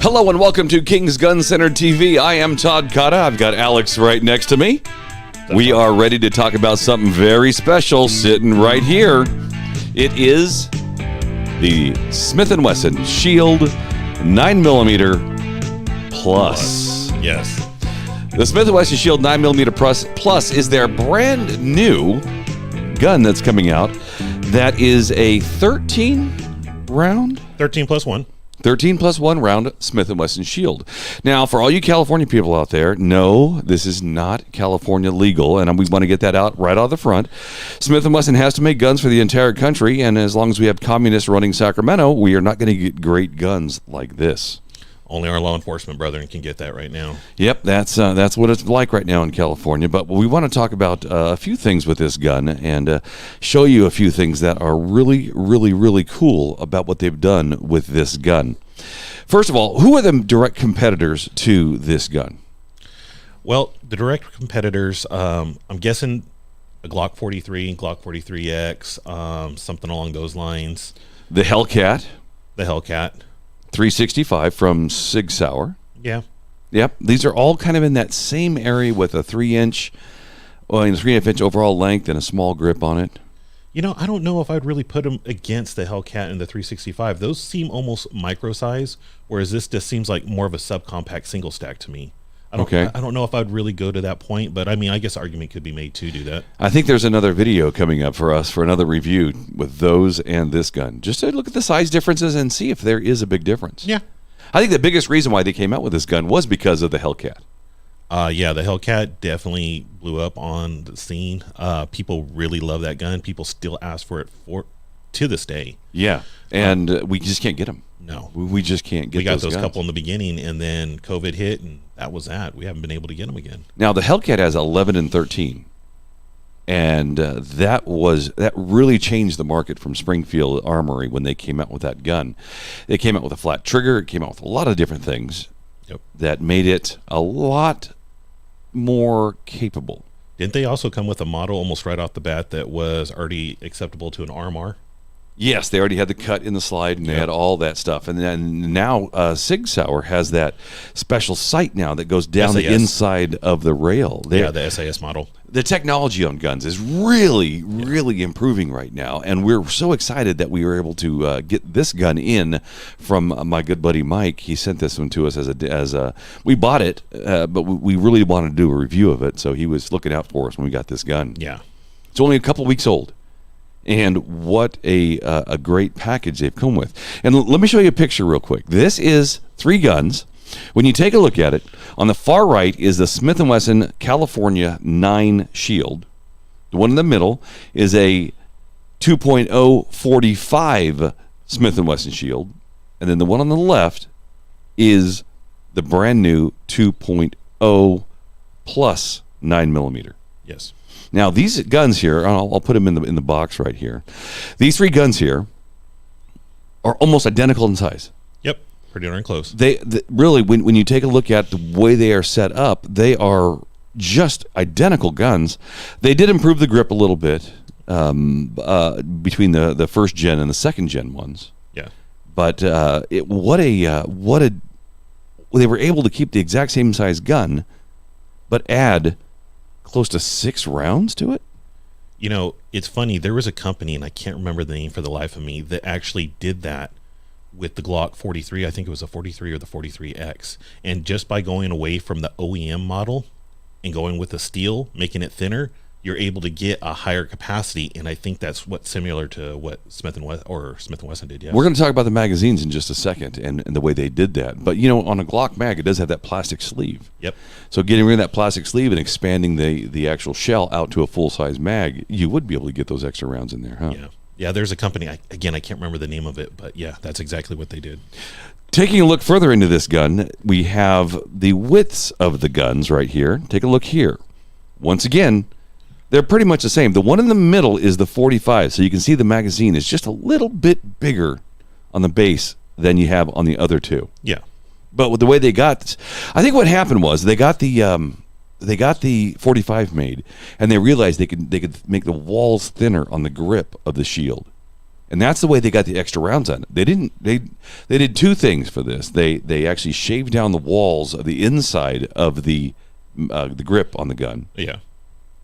Hello and welcome to King's Gun Center TV. I am Todd Cotta. I've got Alex right next to me. We are ready to talk about something very special sitting right here. It is the Smith and Wesson Shield 9mm Plus. Yes. The Smith and Wesson Shield 9mm Plus is their brand new gun that's coming out. That is a 13 round? 13 plus 1. 13 plus 1 round Smith & Wesson Shield. Now, for all you California people out there, no, this is not California legal, and we want to get that out right out of the front. Smith & Wesson has to make guns for the entire country, and as long as we have communists running Sacramento, we are not going to get great guns like this. Only our law enforcement brethren can get that right now. Yep, that's what it's like right now in California. But we want to talk about a few things with this gun and show you a few things that are really, really, really cool about what they've done with this gun. First of all, who are the direct competitors to this gun? Well, the direct competitors, I'm guessing a Glock 43, Glock 43X, something along those lines. The Hellcat. The Hellcat. 365 from Sig Sauer. Yeah. Yep. These are all kind of in that same area with a 3-inch, well, a 3.5-inch overall length and a small grip on it. You know, I don't know if I'd really put them against the Hellcat and the 365. Those seem almost micro size, whereas this just seems like more of a subcompact single stack to me. I don't know if I'd really go to that point, but I mean, I guess argument could be made to do that. I think there's another video coming up for us for another review with those and this gun. Just to look at the size differences and see if there is a big difference. Yeah. I think the biggest reason why they came out with this gun was because of the Hellcat. Yeah, the Hellcat definitely blew up on the scene. People really love that gun. People still ask for it to this day. Yeah, and we just can't get them. No. We just can't get those. We got those guns. couple in the beginning, and then COVID hit, and that was that. We haven't been able to get them again. Now, the Hellcat has 11 and 13. And that really changed the market from Springfield Armory when they came out with that gun. They came out with a flat trigger. It came out with a lot of different things that made it a lot more capable. Didn't they also come with a model almost right off the bat that was already acceptable to an RMR? Yes, they already had the cut in the slide, and they had all that stuff. And then now Sig Sauer has that special sight now that goes down the inside of the rail. The SAS model. The technology on guns is really, really improving right now, and we're so excited that we were able to get this gun in from my good buddy Mike. He sent this one to us as a we bought it, but we really wanted to do a review of it, so he was looking out for us when we got this gun. Yeah, it's only a couple weeks old. And what a great package they've come with. And let me show you a picture real quick. This is 3 guns. When you take a look at it, on the far right is the Smith & Wesson California 9 Shield. The one in the middle is a 2.045 Smith & Wesson Shield. And then the one on the left is the brand new 2.0 plus 9mm. Yes. Now, these guns here, I'll put them in the box right here. These 3 guns here are almost identical in size. Yep, pretty darn close. They really, when you take a look at the way they are set up, they are just identical guns. They did improve the grip a little bit between the first gen and the second gen ones. Yeah, but they were able to keep the exact same size gun, but add close to 6 rounds to it. You know, it's funny. There was a company, and I can't remember the name for the life of me, that actually did that with the Glock 43. I think it was a 43 or the 43X. And just by going away from the OEM model and going with the steel, making it thinner, you're able to get a higher capacity. And I think that's what's similar to what Smith and Wesson did. Yeah. We're going to talk about the magazines in just a second and the way they did that. But, you know, on a Glock mag, it does have that plastic sleeve. Yep. So getting rid of that plastic sleeve and expanding the actual shell out to a full-size mag, you would be able to get those extra rounds in there, huh? Yeah. Yeah, there's a company, I can't remember the name of it, but yeah, that's exactly what they did. Taking a look further into this gun, we have the widths of the guns right here. Take a look here. Once again, they're pretty much the same. The one in the middle is the 45, so you can see the magazine is just a little bit bigger on the base than you have on the other 2. Yeah. But with the way they got this, I think what happened was they got the 45 made, and they realized they could make the walls thinner on the grip of the shield. And that's the way they got the extra rounds on it. They did two things for this. They actually shaved down the walls of the inside of the grip on the gun. Yeah.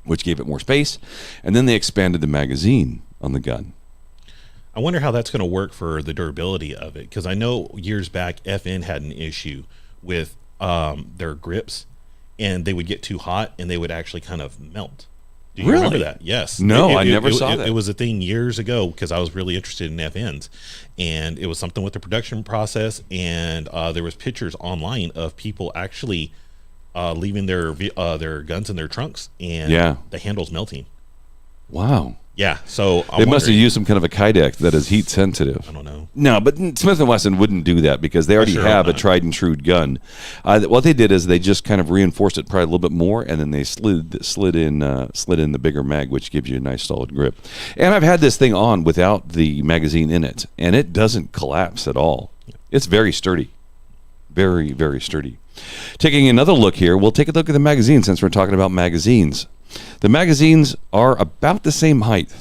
Which gave it more space. And then they expanded the magazine on the gun. I wonder how that's going to work for the durability of it, because I know years back FN had an issue with their grips, and they would get too hot and they would actually kind of melt. Do you remember that? Yes. No, I never saw that. It was a thing years ago because I was really interested in FNs, and it was something with the production process, and there was pictures online of people actually leaving their guns in their trunks, and the handles melting. Wow. Yeah, so they must have used some kind of a Kydex that is heat sensitive. I don't know. No, but Smith and Wesson wouldn't do that because they already have a tried and true gun. What they did is they just kind of reinforced it probably a little bit more, and then they slid in the bigger mag, which gives you a nice solid grip. And I've had this thing on without the magazine in it, and it doesn't collapse at all. It's very sturdy, very, very sturdy. Taking another look here, we'll take a look at the magazine since we're talking about magazines. The magazines are about the same height.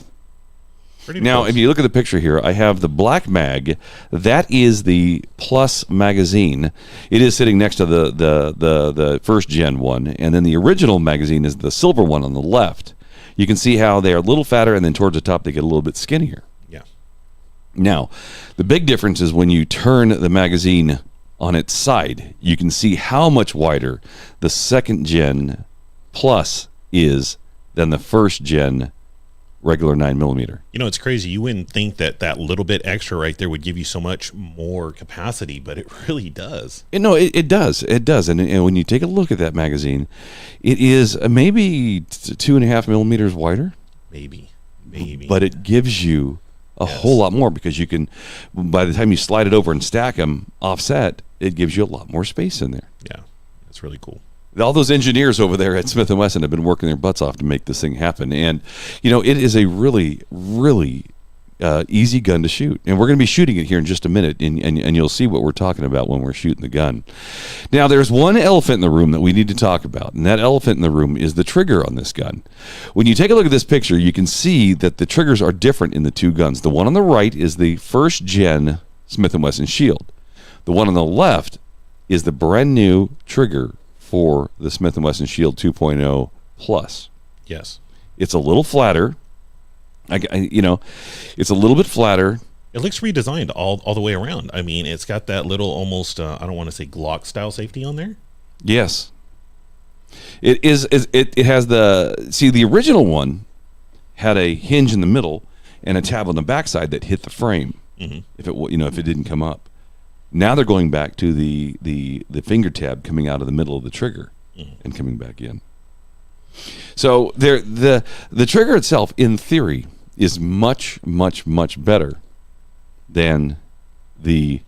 Now, if you look at the picture here, I have the black mag. That is the plus magazine. It is sitting next to the first gen one, and then the original magazine is the silver one on the left. You can see how they are a little fatter, and then towards the top they get a little bit skinnier. Yeah. Now, the big difference is when you turn the magazine on its side, you can see how much wider the second gen plus is than the first gen regular 9mm. You know, it's crazy. You wouldn't think that little bit extra right there would give you so much more capacity, but it really does. No, it does. It does. And when you take a look at that magazine, it is maybe 2.5mm wider. Maybe. But it gives you a whole lot more because you can, by the time you slide it over and stack them offset, it gives you a lot more space in there. Yeah, that's really cool. All those engineers over there at Smith and Wesson have been working their butts off to make this thing happen. And, you know, it is a really, really easy gun to shoot. And we're going to be shooting it here in just a minute, and you'll see what we're talking about when we're shooting the gun. Now, there's one elephant in the room that we need to talk about, and that elephant in the room is the trigger on this gun. When you take a look at this picture, you can see that the triggers are different in the two guns. The one on the right is the first-gen Smith and Wesson Shield. The one on the left is the brand-new trigger for the Smith & Wesson Shield 2.0 Plus. Yes. It's a little flatter. It's a little bit flatter. It looks redesigned all the way around. I mean, it's got that little almost, I don't want to say Glock style safety on there. Yes. It has the original one had a hinge in the middle and a tab on the backside that hit the frame if it didn't come up. Now they're going back to the finger tab coming out of the middle of the trigger and coming back in. So the trigger itself, in theory, is much, much, much better than the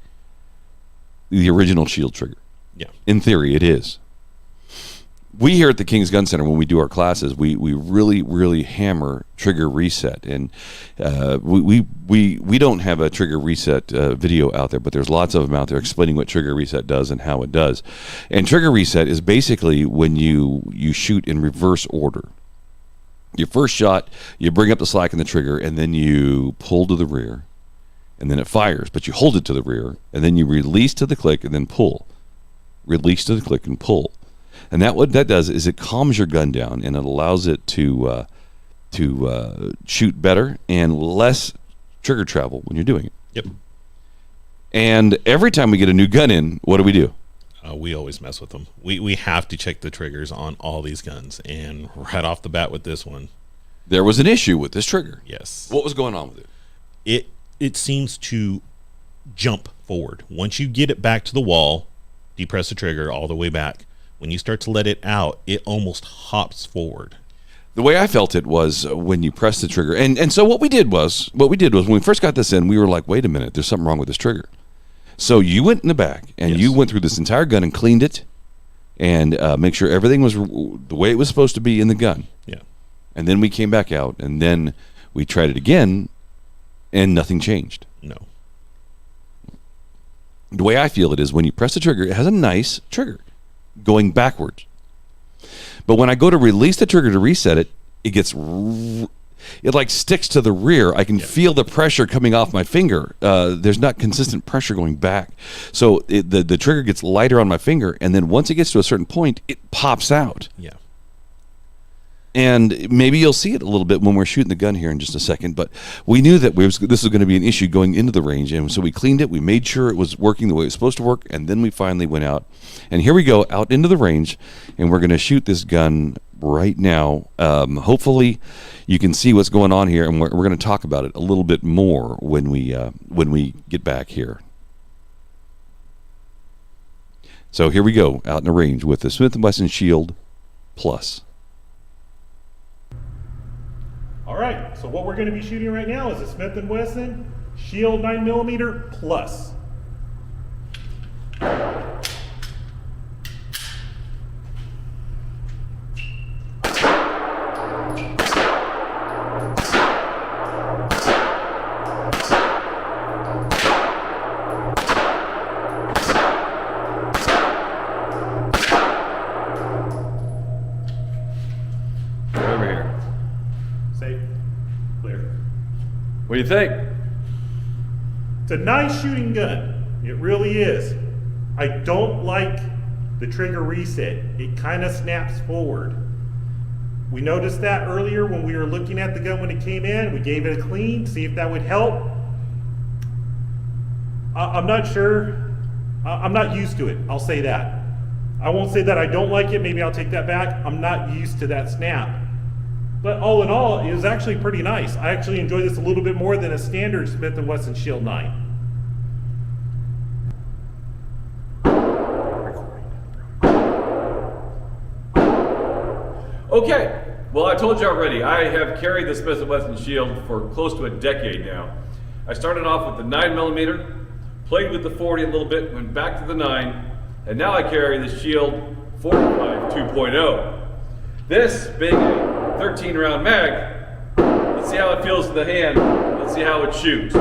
original Shield trigger. Yeah. In theory, it is. We here at the King's Gun Center, when we do our classes, we really, really hammer trigger reset, and we don't have a trigger reset video out there, but there's lots of them out there explaining what trigger reset does and how it does. And trigger reset is basically when you shoot in reverse order. Your first shot, you bring up the slack in the trigger, and then you pull to the rear, and then it fires, but you hold it to the rear, and then you release to the click, and then pull. Release to the click and pull. And what that does is it calms your gun down, and it allows it to shoot better and less trigger travel when you're doing it. Yep. And every time we get a new gun in, what do? We always mess with them. We have to check the triggers on all these guns, and right off the bat with this one, there was an issue with this trigger. Yes. What was going on with it? It seems to jump forward. Once you get it back to the wall, depress the trigger all the way back. When you start to let it out, it almost hops forward. The way I felt it was when you press the trigger. And so what we did was when we first got this in, we were like, wait a minute, there's something wrong with this trigger. So you went in the back and you went through this entire gun and cleaned it and make sure everything was the way it was supposed to be in the gun. Yeah. And then we came back out, and then we tried it again, and nothing changed. No. The way I feel it is when you press the trigger, it has a nice trigger going backwards. But when I go to release the trigger to reset it, it gets it like sticks to the rear. I can feel the pressure coming off my finger. There's not consistent pressure going back. So the trigger gets lighter on my finger, and then once it gets to a certain point, it pops out. Yeah. And maybe you'll see it a little bit when we're shooting the gun here in just a second. But we knew that this was going to be an issue going into the range. And so we cleaned it. We made sure it was working the way it was supposed to work. And then we finally went out. And here we go out into the range. And we're going to shoot this gun right now. Hopefully you can see what's going on here. And we're going to talk about it a little bit more when we get back here. So here we go out in the range with the Smith and Wesson Shield Plus. All right, so what we're going to be shooting right now is a Smith and Wesson Shield 9mm Plus. Over here. Safe, clear. What do you think? It's a nice shooting gun. It really is. I don't like the trigger reset. It kind of snaps forward. We noticed that earlier when we were looking at the gun when it came in. We gave it a clean, see if that would help. I'm not sure. I'm not used to it. I'll say that. I won't say that I don't like it. Maybe I'll take that back. I'm not used to that snap. But all in all, it was actually pretty nice. I actually enjoy this a little bit more than a standard Smith and Wesson Shield 9. Okay, well, I told you already, I have carried the Smith and Wesson Shield for close to a decade now. I started off with the 9mm, played with the 40 a little bit, went back to the 9, and now I carry the Shield 45 2.0. This being a 13 round mag, let's see how it feels in the hand, let's see how it shoots.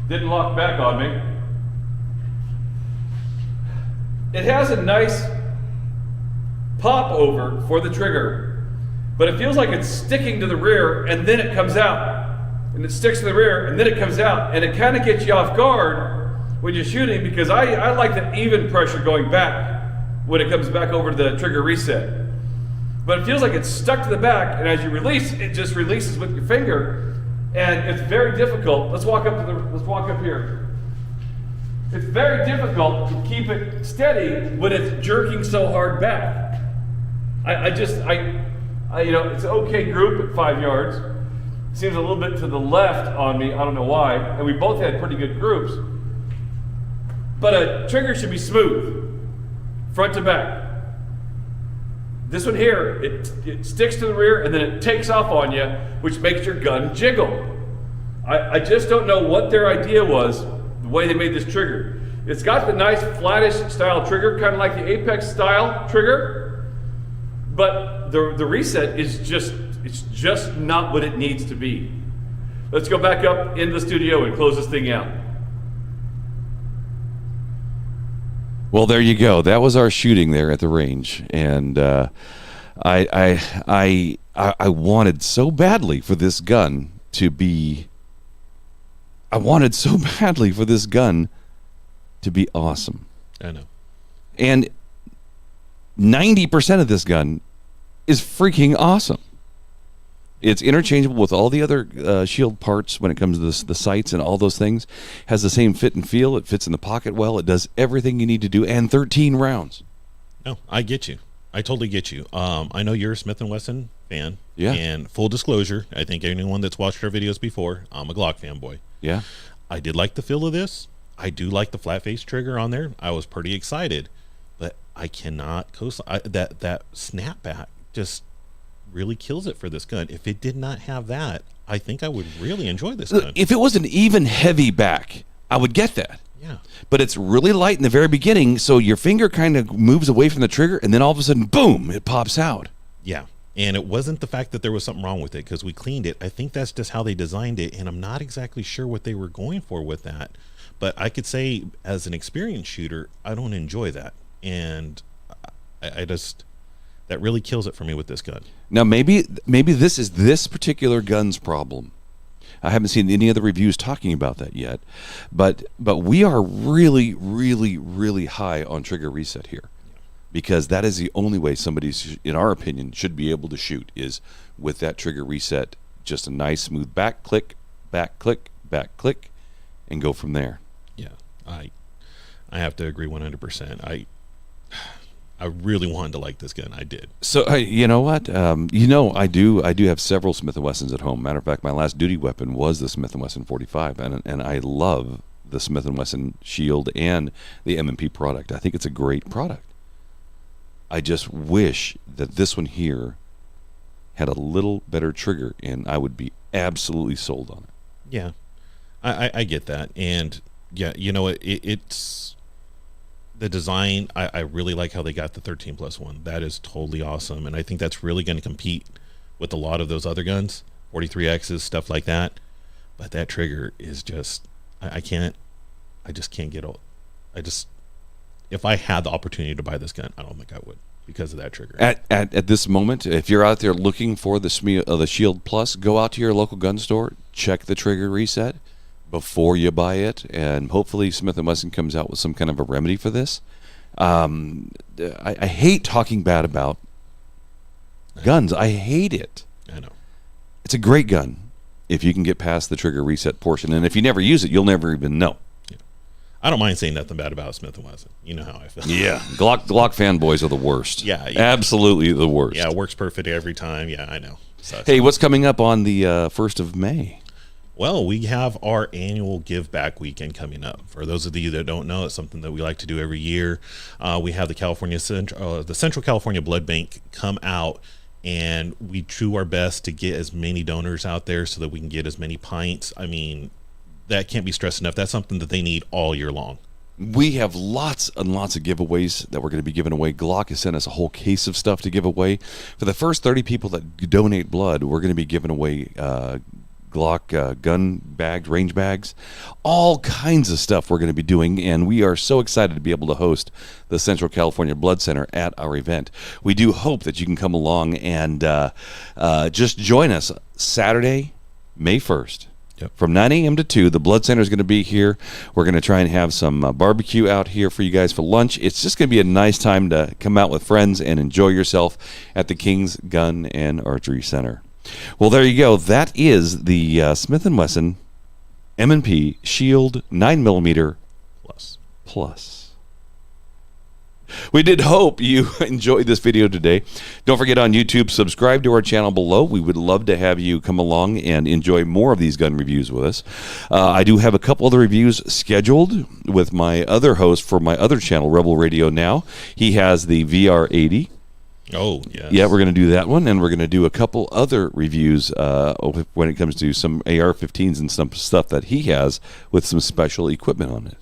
Didn't lock back on me. It has a nice pop over for the trigger, but it feels like it's sticking to the rear and then it comes out. And it sticks to the rear and then it comes out, and it kind of gets you off guard when you're shooting, because I like the even pressure going back when it comes back over to the trigger reset. But it feels like it's stuck to the back, and as you release, it just releases with your finger. And it's very difficult. Let's walk up here. It's very difficult to keep it steady when it's jerking so hard back. It's an okay group at 5 yards. Seems a little bit to the left on me. I don't know why. And we both had pretty good groups. But a trigger should be smooth, front to back. This one here, it sticks to the rear and then it takes off on you, which makes your gun jiggle. I just don't know what their idea was, the way they made this trigger. It's got the nice flattish style trigger, kind of like the Apex style trigger, but the reset is just not what it needs to be. Let's go back up into the studio and close this thing out. Well, there you go. That was our shooting there at the range, and I wanted so badly for this gun to be. I wanted so badly for this gun to be awesome. I know. And 90% of this gun is freaking awesome. It's interchangeable with all the other Shield parts when it comes to the sights and all those things. Has the same fit and feel. It fits in the pocket well. It does everything you need to do, and 13 rounds. No, I get you. I totally get you. I know you're a Smith and Wesson fan. Yeah. And full disclosure, I think anyone that's watched our videos before, I'm a Glock fanboy. Yeah. I did like the feel of this. I do like the flat face trigger on there. I was pretty excited. I cannot that snapback just really kills it for this gun. If it did not have that, I think I would really enjoy this gun. If it was an even heavy back, I would get that. Yeah. But it's really light in the very beginning, so your finger kind of moves away from the trigger, and then all of a sudden, boom, it pops out. Yeah. And it wasn't the fact that there was something wrong with it, because we cleaned it. I think that's just how they designed it, and I'm not exactly sure what they were going for with that. But I could say, as an experienced shooter, I don't enjoy that. And I just, that really kills it for me with this gun. Now, maybe this is this particular gun's problem. I haven't seen any other reviews talking about that yet, but we are really, really, really high on trigger reset here, because that is the only way somebody, in our opinion, should be able to shoot, is with that trigger reset. Just a nice smooth back click, and go from there. Yeah, I have to agree 100%. I really wanted to like this gun. I did. So you know what? I do have several Smith and Wessons at home. Matter of fact, my last duty weapon was the Smith and Wesson 45, and I love the Smith and Wesson Shield and the M&P product. I think it's a great product. I just wish that this one here had a little better trigger, and I would be absolutely sold on it. Yeah, I get that, and yeah, you know, it's. The design, I really like how they got the 13+1. That is totally awesome, and I think that's really going to compete with a lot of those other guns, 43Xs, stuff like that. But that trigger is just, I just can't get old. If I had the opportunity to buy this gun, I don't think I would, because of that trigger. At this moment, if you're out there looking for the Shield Plus, go out to your local gun store, check the trigger reset before you buy it, and hopefully Smith and Wesson comes out with some kind of a remedy for this. I hate talking bad about guns. I hate it. I know. It's a great gun if you can get past the trigger reset portion, and if you never use it, you'll never even know. Yeah. I don't mind saying nothing bad about Smith and Wesson. You know how I feel. Yeah, Glock fanboys are the worst. Yeah. Absolutely the worst. Yeah, it works perfect every time. Yeah, I know. Sucks. Hey, what's coming up on the 1st of May? Well, we have our annual Give Back Weekend coming up. For those of you that don't know, it's something that we like to do every year. We have the Central California Blood Bank come out, and we do our best to get as many donors out there so that we can get as many pints. I mean, that can't be stressed enough. That's something that they need all year long. We have lots and lots of giveaways that we're going to be giving away. Glock has sent us a whole case of stuff to give away. For the first 30 people that donate blood, we're going to be giving away Glock gun bags, range bags, all kinds of stuff we're going to be doing, and we are so excited to be able to host the Central California Blood Center at our event. We do hope that you can come along and just join us Saturday, May 1st. Yep. From 9 a.m. to 2, the Blood Center is going to be here. We're going to try and have some barbecue out here for you guys for lunch. It's just going to be a nice time to come out with friends and enjoy yourself at the King's Gun and Archery Center. Well, there you go. That is the Smith & Wesson M&P Shield 9mm Plus. We did hope you enjoyed this video today. Don't forget, on YouTube, subscribe to our channel below. We would love to have you come along and enjoy more of these gun reviews with us. I do have a couple other reviews scheduled with my other host for my other channel, Rebel Radio Now. He has the VR80. Oh, yes. Yeah, we're going to do that one, and we're going to do a couple other reviews when it comes to some AR-15s and some stuff that he has with some special equipment on it.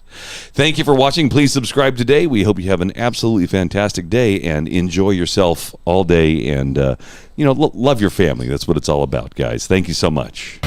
Thank you for watching. Please subscribe today. We hope you have an absolutely fantastic day and enjoy yourself all day, and love your family. That's what it's all about, guys. Thank you so much.